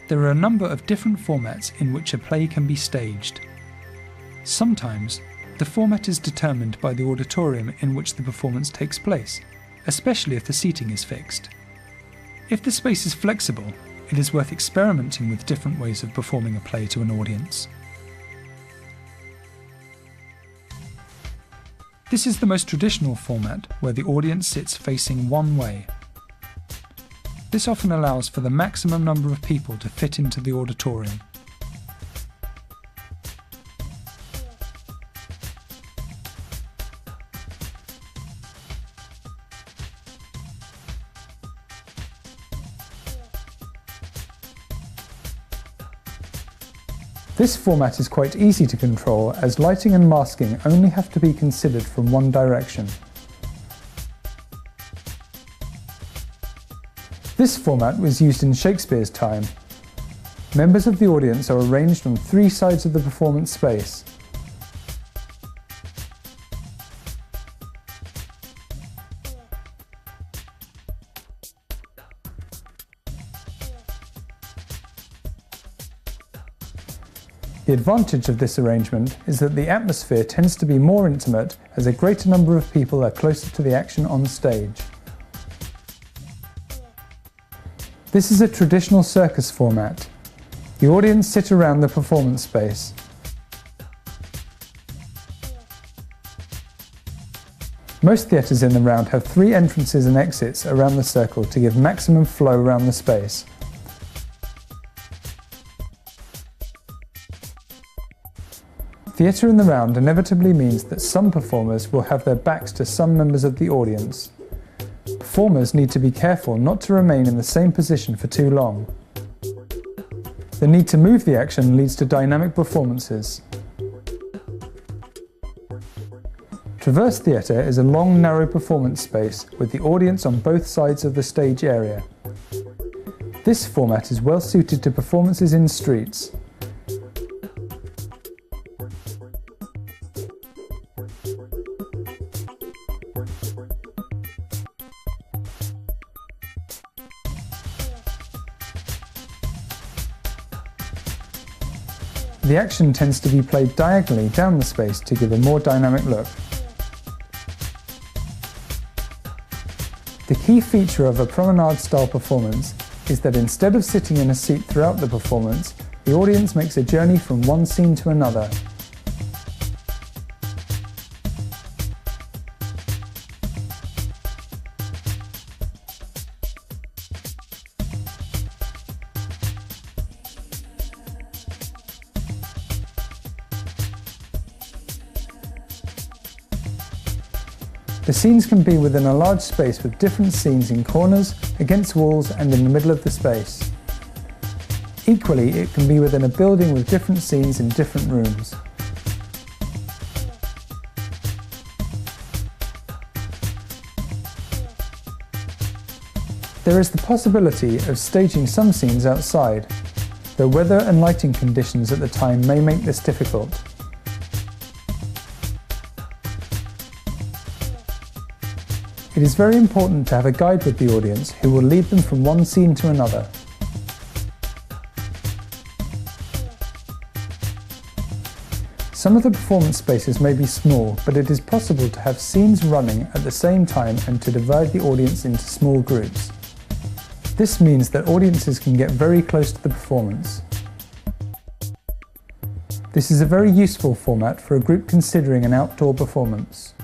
There are a number of different formats in which a play can be staged. Sometimes, the format is determined by the auditorium in which the performance takes place, especially if the seating is fixed. If the space is flexible, it is worth experimenting with different ways of performing a play to an audience. This is the most traditional format, where the audience sits facing one way. This often allows for the maximum number of people to fit into the auditorium. This format is quite easy to control, as lighting and masking only have to be considered from one direction. This format was used in Shakespeare's time. Members of the audience are arranged on three sides of the performance space. The advantage of this arrangement is that the atmosphere tends to be more intimate, as a greater number of people are closer to the action on stage. This is a traditional circus format. The audience sit around the performance space. Most theatres in the round have 3 entrances and exits around the circle to give maximum flow around the space. Theatre in the round inevitably means that some performers will have their backs to some members of the audience. Performers need to be careful not to remain in the same position for too long. The need to move the action leads to dynamic performances. Traverse theatre is a long, narrow performance space with the audience on both sides of the stage area. This format is well suited to performances in streets. The action tends to be played diagonally down the space to give a more dynamic look. The key feature of a promenade-style performance is that instead of sitting in a seat throughout the performance, the audience makes a journey from one scene to another. The scenes can be within a large space with different scenes in corners, against walls and in the middle of the space. Equally, it can be within a building with different scenes in different rooms. There is the possibility of staging some scenes outside, though weather and lighting conditions at the time may make this difficult. It is very important to have a guide with the audience who will lead them from one scene to another. Some of the performance spaces may be small, but it is possible to have scenes running at the same time and to divide the audience into small groups. This means that audiences can get very close to the performance. This is a very useful format for a group considering an outdoor performance.